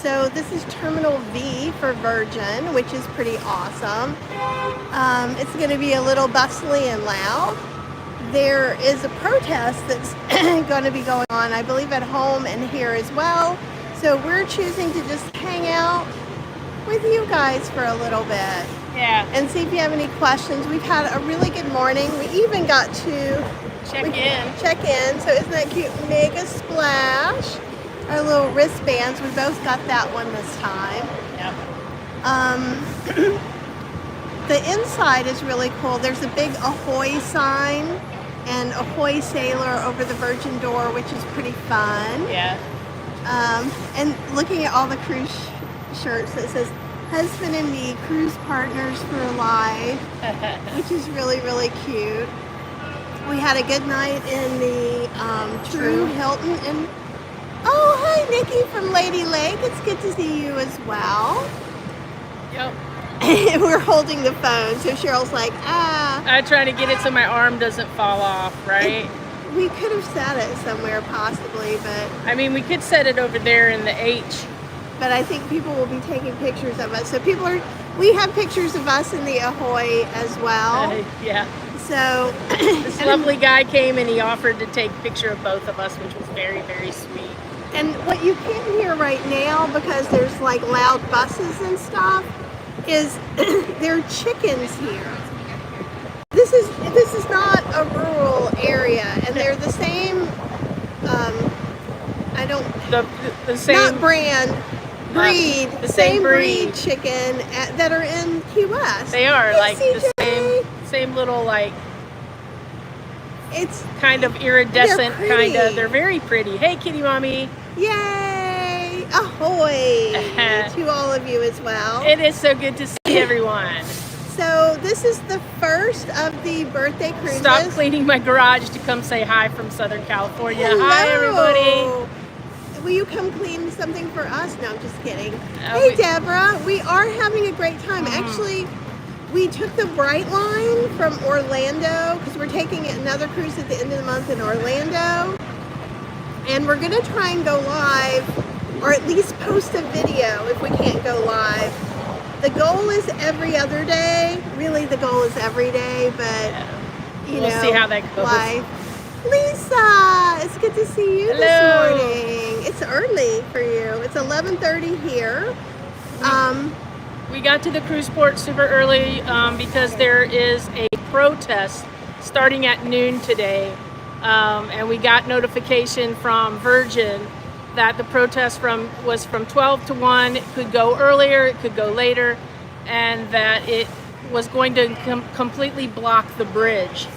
So this is Terminal V for Virgin, which is pretty awesome. It's going to be a little bustly and loud. There is a protest that's going to be going on, I believe, at home and here as well. So we're choosing to just hang out with you guys for a little bit. Yeah. And see if you have any questions. We've had a really good morning. We even got to check in. So isn't that cute? Mega Splash. Our little wristbands. We both got that one this time. Yep. The inside is really cool. There's a big Ahoy sign and Ahoy Sailor over the Virgin door, which is pretty fun. Yeah. And looking at all the cruise shirts that says husband and me, cruise partners for life, which is really, really cute. We had a good night in the True Hilton. And oh, hi, Nikki from Lady Lake. It's good to see you as well. Yep. We're holding the phone, so Cheryl's like, I'm trying to get it so my arm doesn't fall off, right? We could have set it somewhere possibly, but I mean, we could set it over there in the H. But I think people will be taking pictures of us. So we have pictures of us in the Ahoy as well. Yeah. So this lovely guy came and he offered to take a picture of both of us, which was very, very sweet. And what you can't hear right now, because there's like loud buses and stuff, is there are chickens here. This is not a rural area, and they're the same. The same not brand. Breed, the same breed chicken that are in Key West. They are hey, like CJ. the same little like. It's kind of iridescent, They're very pretty. Hey, kitty mommy! Yay! Ahoy! To all of you as well. It is so good to see everyone. So this is the first of the birthday cruises. Stop cleaning my garage to come say hi from Southern California. Hello. Hi, everybody. Will you come clean something for us? No, I'm just kidding. Hey, Deborah, we are having a great time. Actually, we took the Bright Line from Orlando because we're taking another cruise at the end of the month in Orlando. And we're going to try and go live, or at least post a video if we can't go live. The goal is every other day. Really, the goal is every day, but we'll see how that goes. Live. Lisa, it's good to see you this morning. It's early for you. It's 11:30 here. We got to the cruise port super early because there is a protest starting at noon today. And we got notification from Virgin that the protest was from 12 to 1. It could go earlier, it could go later, and that it was going to completely block the bridge.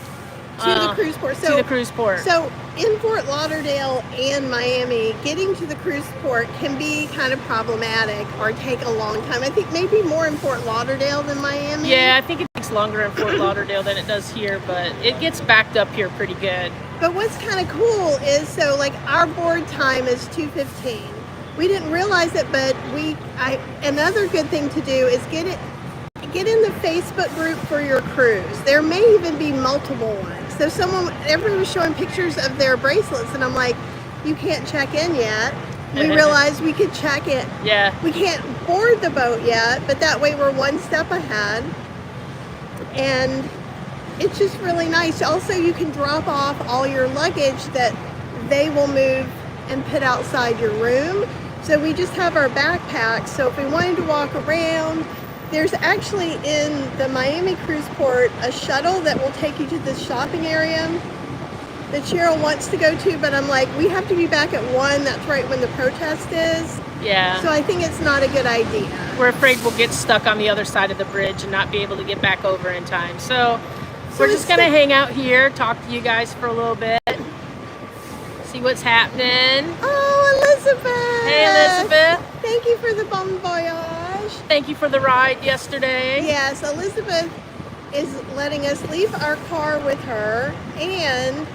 To the cruise port. To the cruise port. So in Fort Lauderdale and Miami, getting to the cruise port can be kind of problematic or take a long time. I think maybe more in Fort Lauderdale than Miami. Yeah, I think it takes longer in Fort Lauderdale than it does here, but it gets backed up here pretty good. But what's kind of cool is, so like our board time is 2:15. We didn't realize it, but another good thing to do is get in the Facebook group for your cruise. There may even be multiple ones. So everyone was showing pictures of their bracelets, and I'm like, you can't check in yet. We realized we could check it. Yeah. We can't board the boat yet, but that way we're one step ahead. And it's just really nice. Also, you can drop off all your luggage that they will move and put outside your room. So we just have our backpacks. So if we wanted to walk around, there's actually in the Miami cruise port a shuttle that will take you to this shopping area that Cheryl wants to go to, but I'm like, we have to be back at 1. That's right when the protest is. Yeah. So I think it's not a good idea. We're afraid we'll get stuck on the other side of the bridge and not be able to get back over in time. So we're just going to hang out here, talk to you guys for a little bit, see what's happening. Oh, Elizabeth! Hey, Elizabeth. Thank you for the bon voyage. Thank you for the ride yesterday. Yes, Elizabeth is letting us leave our car with her, and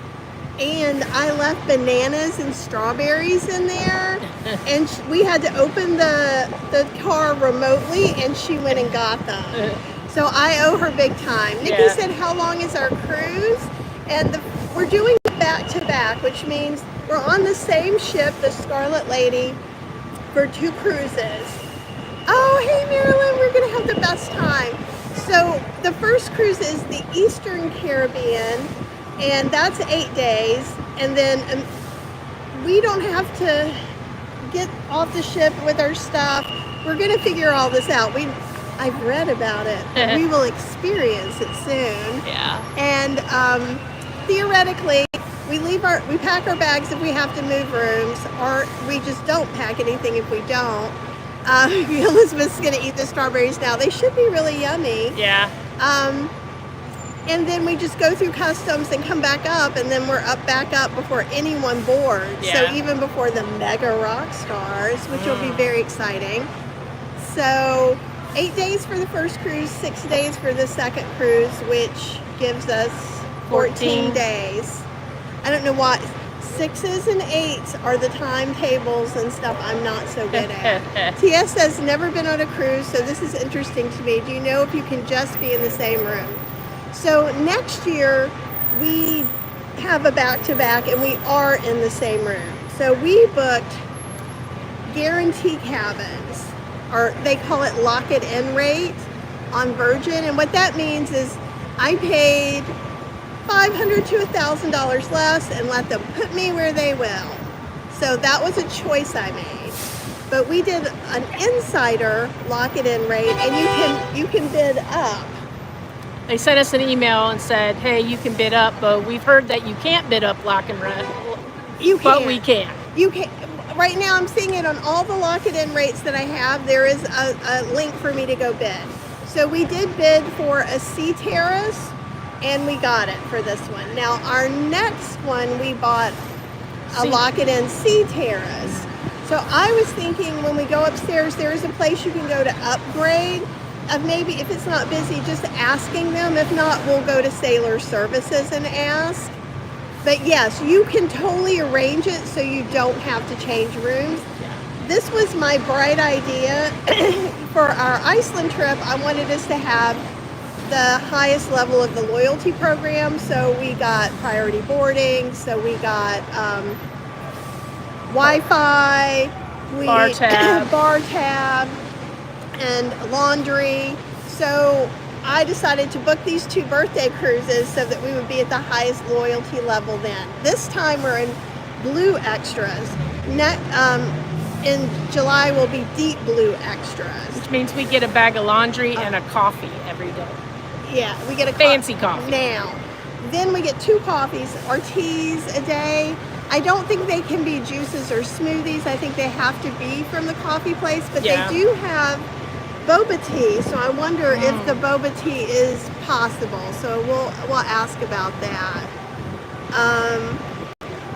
I left bananas and strawberries in there, and we had to open the car remotely, and she went and got them. So I owe her big time. Nikki said, how long is our cruise? And we're doing it back to back, which means we're on the same ship, the Scarlet Lady, for 2 cruises. Oh, hey Marilyn, we're gonna have the best time. So the first cruise is the Eastern Caribbean, and that's 8 days. And then we don't have to get off the ship with our stuff. We're gonna figure all this out. I've read about it. We will experience it soon. Yeah. And theoretically, we pack our bags if we have to move rooms, or we just don't pack anything if we don't. Elizabeth's gonna eat the strawberries now. They should be really yummy. Yeah. And then we just go through customs and come back up, and then we're back up before anyone boards. Yeah. So even before the mega rock stars, which will be very exciting. So 8 days for the first cruise, 6 days for the second cruise, which gives us 14 days. I don't know why 6s and 8s are the timetables and stuff I'm not so good at. TS says never been on a cruise, so this is interesting to me. Do you know if you can just be in the same room? So next year we have a back-to-back and we are in the same room. So we booked guarantee cabins, or they call it lock-it-in rate on Virgin, and what that means is I paid $500 to $1,000 less and let them put me where they will. So that was a choice I made. But we did an insider lock-it-in rate, and you can bid up. They sent us an email and said, hey, you can bid up, but we've heard that you can't bid up lock and rent. You can. But we can. You can. Right now I'm seeing it on all the lock-it-in rates that I have. There is a link for me to go bid. So we did bid for a sea terrace, and we got it for this one. Now our next one, we bought a lock-it-in sea terrace. So I was thinking when we go upstairs, there is a place you can go to upgrade. Of maybe if it's not busy, just asking them. If not, we'll go to Sailor Services and ask. But yes, you can totally arrange it so you don't have to change rooms. This was my bright idea. For our Iceland trip, I wanted us to have the highest level of the loyalty program. So we got priority boarding, so we got Wi-Fi, bar tab, and laundry. So I decided to book these 2 birthday cruises so that we would be at the highest loyalty level then. This time we're in blue extras. In July we'll be deep blue extras. Which means we get a bag of laundry and a coffee every day. Yeah, we get a fancy coffee. Now. Then we get 2 coffees or teas a day. I don't think they can be juices or smoothies. I think they have to be from the coffee place, but they do have boba tea, so I wonder if the boba tea is possible. So we'll ask about that.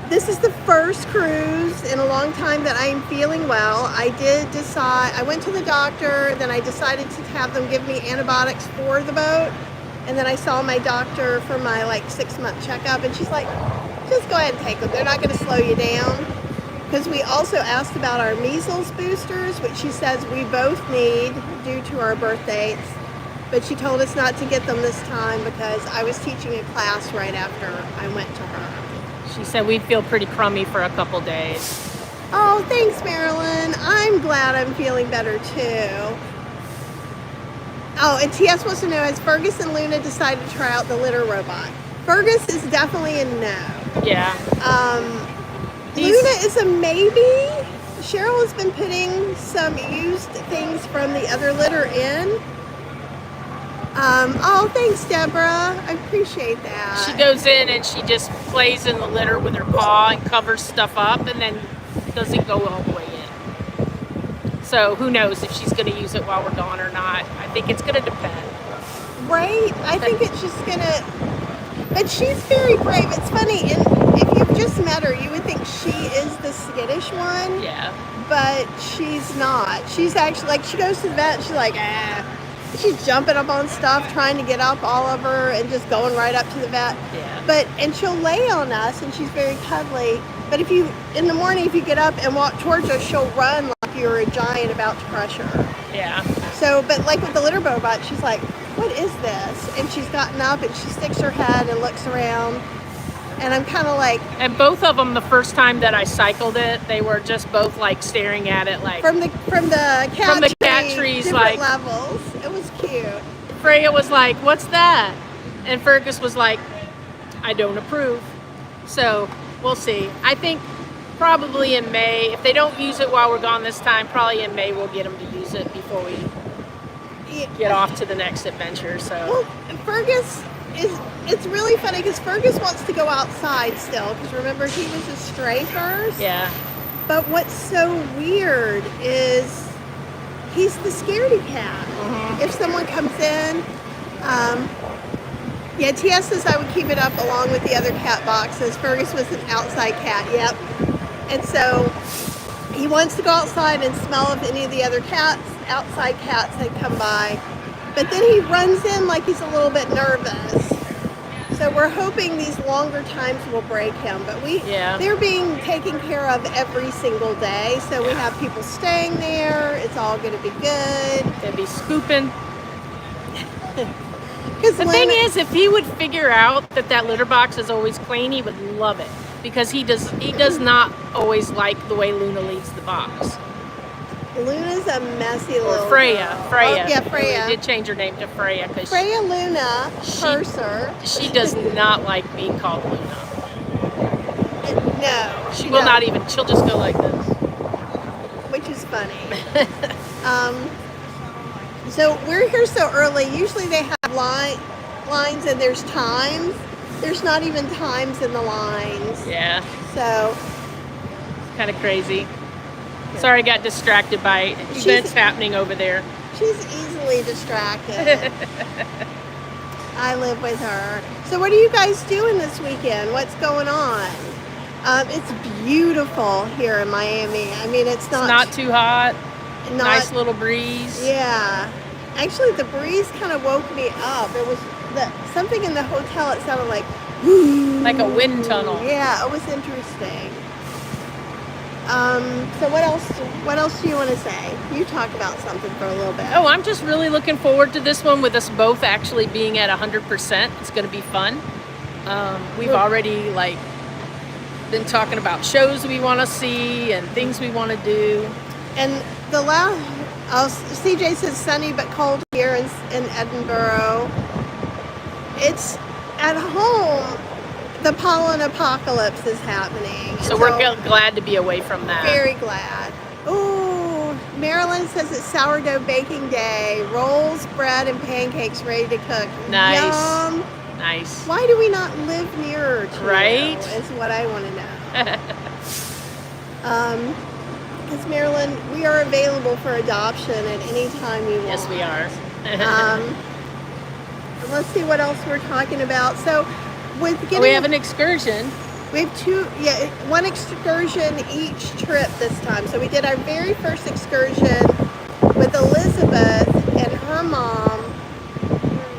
This is the first cruise in a long time that I'm feeling well. I did decide, I went to the doctor, then I decided to have them give me antibiotics for the boat, and then I saw my doctor for my 6-month checkup, and she's like, just go ahead and take them. They're not going to slow you down. Because we also asked about our measles boosters, which she says we both need due to our birth dates. But she told us not to get them this time because I was teaching a class right after I went to her. She said we'd feel pretty crummy for a couple days. Oh, thanks, Marilyn. I'm glad I'm feeling better too. Oh, and TS wants to know, has Fergus and Luna decided to try out the litter robot? Fergus is definitely a no. Yeah. Luna is a maybe. Cheryl has been putting some used things from the other litter in. Oh, thanks, Deborah. I appreciate that. She goes in and she just plays in the litter with her paw and covers stuff up and then doesn't go all the way in. So who knows if she's going to use it while we're gone or not. I think it's going to depend. Right? I think it's just going to... But she's very brave. It's funny, and if you've just met her, you would think she is the skittish one. Yeah. But she's not. She's actually, she goes to the vet, she's like, She's jumping up on stuff, trying to get up all of her, and just going right up to the vet. Yeah. And she'll lay on us, and she's very cuddly. But if you, in the morning, if you get up and walk towards us, she'll run like you're a giant about to crush her. Yeah. So, but like with the litter robot, she's like, what is this? And she's gotten up and she sticks her head and looks around. And I'm kind of like, And both of them, the first time that I cycled it, they were just both like staring at it like from the cat trees, different like levels. It was cute. Freya was like, "What's that?" And Fergus was like, "I don't approve." So we'll see. I think probably in May, if they don't use it while we're gone this time, probably in May we'll get them to use it before we get off to the next adventure. So well, Fergus it's really funny because Fergus wants to go outside still, because remember he was a stray first. yeah. But what's so weird is he's the scaredy cat. Mhm. If someone comes in, yeah, TS says I would keep it up along with the other cat boxes. Fergus was an outside cat, yep. And so he wants to go outside and smell if any of the other outside cats had come by. But then he runs in like he's a little bit nervous. So we're hoping these longer times will break him. But they're being taken care of every single day. So we have people staying there. It's all going to be good. They'll be scooping. The thing is, if he would figure out that litter box is always clean, he would love it. Because he does not always like the way Luna leaves the box. Luna's a messy little Freya. girl. Freya. Oh, yeah, Freya. We did change her name to Freya because Freya Luna, Purser. she does not like being called Luna. No. She will not even. She'll just go like this. Which is funny. So we're here so early. Usually they have lines and there's times. There's not even times in the lines. Yeah. So. It's kind of crazy. Sorry, I got distracted by events happening over there. She's easily distracted. I live with her. So what are you guys doing this weekend? What's going on? It's beautiful here in Miami. I mean, it's not too hot. Nice little breeze. Yeah. Actually, the breeze kind of woke me up. It was something in the hotel. It sounded like a wind tunnel. Yeah, it was interesting. So what else do you want to say? You talk about something for a little bit. Oh, I'm just really looking forward to this one with us both actually being at 100%. It's going to be fun. We've already been talking about shows we want to see and things we want to do. And the CJ says sunny but cold here in Edinburgh. It's at home. The pollen apocalypse is happening. So we're glad to be away from that. Very glad. Ooh, Marilyn says it's sourdough baking day. Rolls, bread, and pancakes ready to cook. Nice. Yum. Nice. Why do we not live nearer to right? you, is what I want to know. Because Marilyn, we are available for adoption at any time you want. Yes, we are. Let's see what else we're talking about. So, we have an excursion. We have one excursion each trip this time. So we did our very first excursion with Elizabeth and her mom.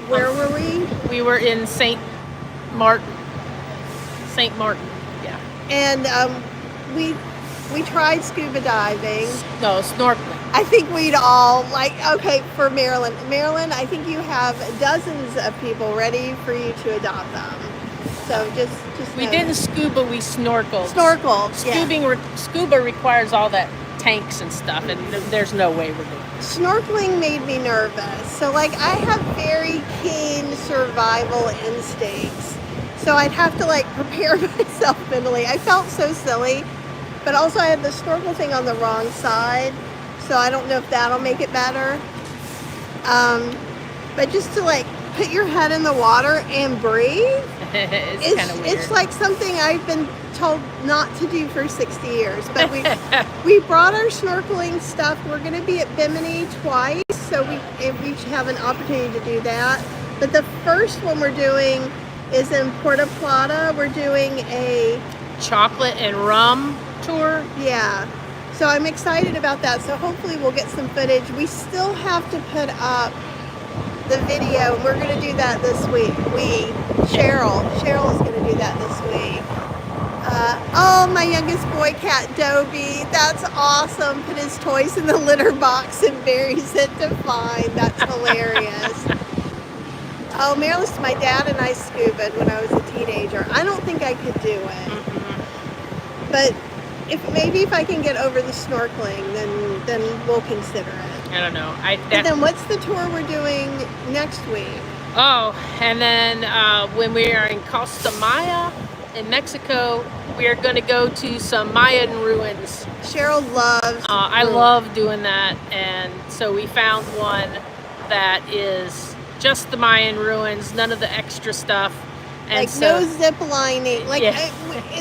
Where were we? We were in St. Martin, yeah. And we tried scuba diving. No, snorkeling. I think we'd all okay, for Marilyn. Marilyn, I think you have dozens of people ready for you to adopt them. So just we didn't scuba, we snorkeled. Scuba requires all that tanks and stuff, and there's no way we're doing it. Snorkeling made me nervous. So I have very keen survival instincts. So I'd have to prepare myself mentally. I felt so silly, but also I had the snorkel thing on the wrong side. So I don't know if that'll make it better. But just to put your head in the water and breathe. It's kind of weird. It's like something I've been told not to do for 60 years. But we brought our snorkeling stuff. We're going to be at Bimini twice, so we have an opportunity to do that. But the first one we're doing is in Puerto Plata. We're doing a chocolate and rum tour. Yeah. So I'm excited about that. So hopefully we'll get some footage. We still have to put up the video. We're going to do that this week. Cheryl is going to do that this week. Oh, my youngest boy cat, Dobie. That's awesome. Put his toys in the litter box and buries it to find. That's hilarious. Oh, Maryland's, my dad and I scubaed when I was a teenager. I don't think I could do it. But if I can get over the snorkeling, then we'll consider it. I don't know. And then what's the tour we're doing next week? Oh, and then when we are in Costa Maya in Mexico, we are going to go to some Mayan ruins. Cheryl loves. I love doing that, and so we found one that is just the Mayan ruins, none of the extra stuff. And like so, no zip lining. Like yeah.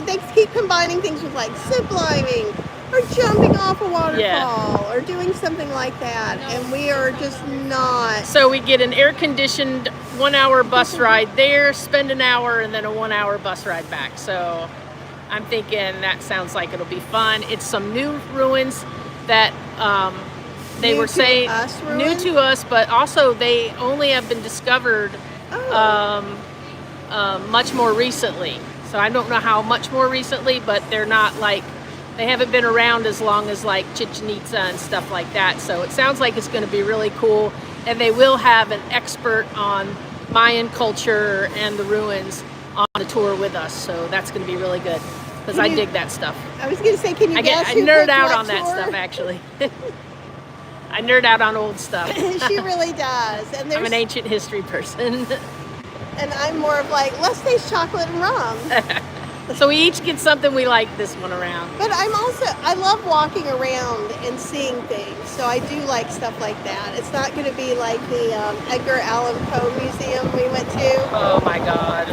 they keep combining things with like zip lining or jumping off a waterfall Yeah. or doing something like that, and we are just not. So we get an air-conditioned 1-hour bus ride there, spend an hour, and then a 1-hour bus ride back. So I'm thinking that sounds like it'll be fun. It's some new ruins that they New were to saying us new ruins? to us, but also they only have been discovered much more recently. So I don't know how much more recently, but they're not like, they haven't been around as long as like Chichen Itza and stuff like that. So it sounds like it's going to be really cool, and they will have an expert on Mayan culture and the ruins on the tour with us. So that's going to be really good because I dig that stuff. I was gonna say, can you I guess who nerd picked out what on that tour? stuff actually. I nerd out on old stuff. She really does, and I'm there's an ancient history person. and I'm more of like, let's taste chocolate and rum. So we each get something we like this one around. But I love walking around and seeing things, so I do like stuff like that. It's not going to be like the Edgar Allan Poe Museum we went to. Oh my God.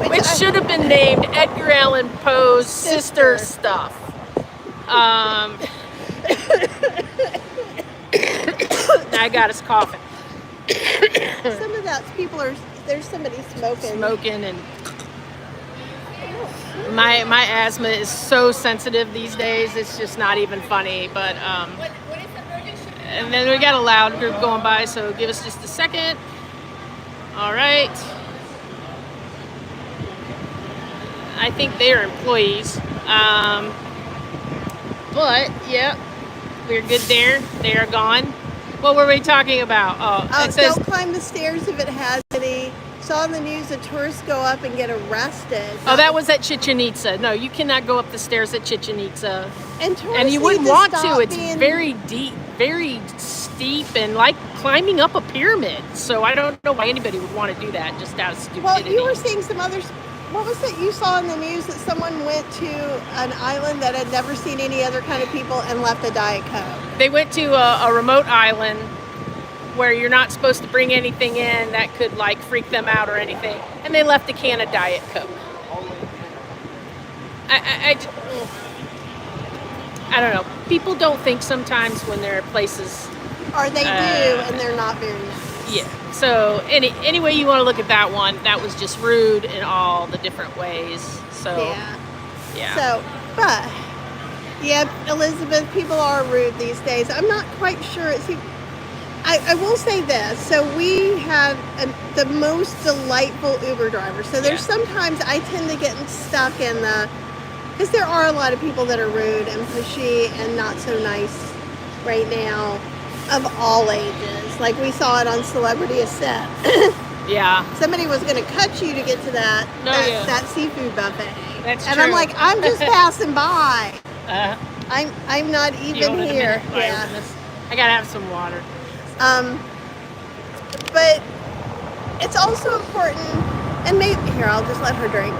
Which should have been named Edgar Allan Poe's Sister Stuff. I got us coughing. Some of that's there's somebody Smoking and my asthma is so sensitive these days, it's just not even funny. But and then we got a loud group going by, so give us just a second. All right, I think they are employees, but yeah, we're good there. They are gone. What were we talking about? Oh, it says don't climb the stairs if it has any. Saw in the news that tourists go up and get arrested. oh, that was at Chichen Itza. No, you cannot go up the stairs at Chichen Itza. And tourists And you need wouldn't to want stop to. It's being- very deep, very steep, and like climbing up a pyramid. So I don't know why anybody would want to do that just out of stupidity. Well, you were seeing some others. What was it you saw in the news that someone went to an island that had never seen any other kind of people and left a Diet Coke? They went to a remote island where you're not supposed to bring anything in that could like freak them out or anything, and they left a can of Diet Coke. I don't know. People don't think sometimes when they're at places. Or they do, and they're not very nice. Yeah. So any way you want to look at that one, that was just rude in all the different ways. So yeah. So, but yeah, Elizabeth, people are rude these days. I'm not quite sure. I will say this. So we have the most delightful Uber driver. So there's sometimes I tend to get stuck in because there are a lot of people that are rude and pushy and not so nice right now, of all ages. Like we saw it on Celebrity Ascent. Yeah. Somebody was going to cut you to get to that seafood buffet. That's and true. I'm like, I'm just passing by. Uh, I'm not even here. Yeah. I gotta have some water. But it's also important, and maybe here I'll just let her drink.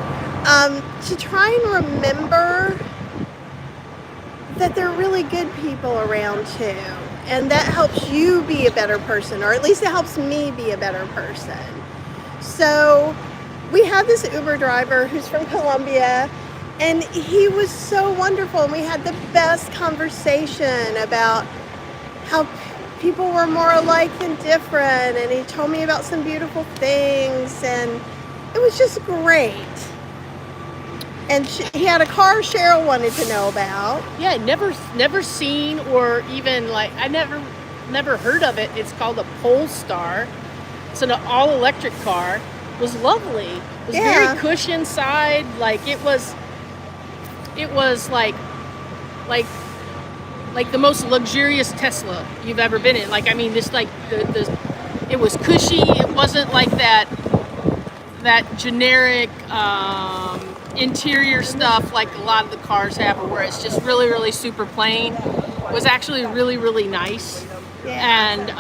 To try and remember that there are really good people around too, and that helps you be a better person, or at least it helps me be a better person. So we had this Uber driver who's from Colombia, and he was so wonderful, and we had the best conversation about how people were more alike than different, and he told me about some beautiful things, and it was just great. And he had a car Cheryl wanted to know about. Yeah, never seen, or even like I never heard of it. It's called a Polestar. It's an all-electric car. It was lovely. It was very cush inside. Like it was like the most luxurious Tesla you've ever been in. Like I mean, this like the It was cushy. It wasn't like that generic interior stuff like a lot of the cars have, where it's just really, really super plain. It was actually really, really nice. Yeah. And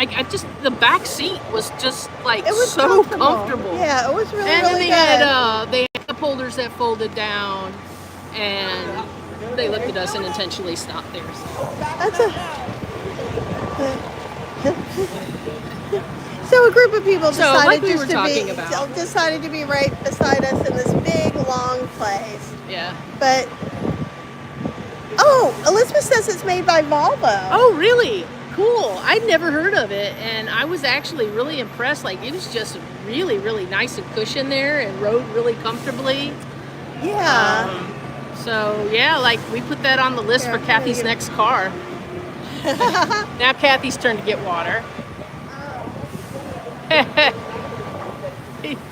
I just, the back seat was just like It was so comfortable. Yeah, it was really, And really they good. had they had cup holders that folded down, and they looked at us and intentionally stopped there. So. That's a. So a group of people decided like we just were to talking be about. decided to be right beside us in this big long place. Yeah. But Elizabeth says it's made by Volvo. Oh, really? Cool. I'd never heard of it, and I was actually really impressed. Like, it was just really, really nice and cushioned there, and rode really comfortably. Yeah. So yeah, like we put that on the list for Kathy's next car. Now Kathy's turn to get water.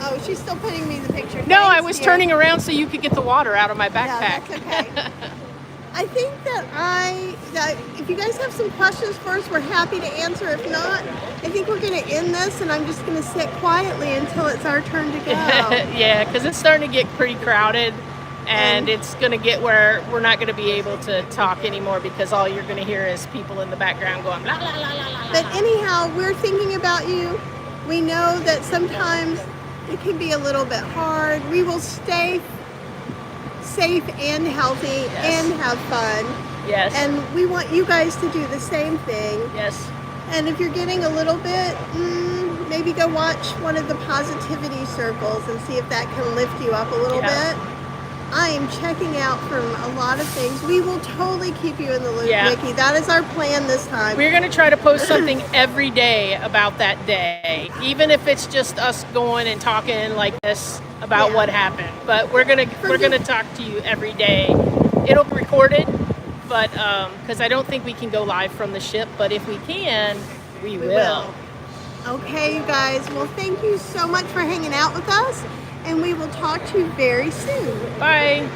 Oh, she's still putting me the picture. No, I Thanks, was dear. turning around so you could get the water out of my Yeah, backpack. that's okay. I think that if you guys have some questions for us, we're happy to answer. If not, I think we're going to end this, and I'm just going to sit quietly until it's our turn to go. Yeah, because it's starting to get pretty crowded, and it's going to get where we're not going to be able to talk anymore, because all you're going to hear is people in the background going la la la la la. But anyhow, we're thinking about you. We know that sometimes it can be a little bit hard. We will stay safe and healthy and have fun. Yes. And we want you guys to do the same thing. Yes. And if you're getting a little bit, maybe go watch one of the positivity circles and see if that can lift you up a little bit. I am checking out from a lot of things. We will totally keep you in the loop, Nikki. That is our plan this time. We're going to try to post something every day about that day, even if it's just us going and talking like this about what happened. But we're gonna talk to you every day. It'll be recorded, but because I don't think we can go live from the ship. But if we can, we will. Okay, you guys. Well, thank you so much for hanging out with us, and we will talk to you very soon. Bye.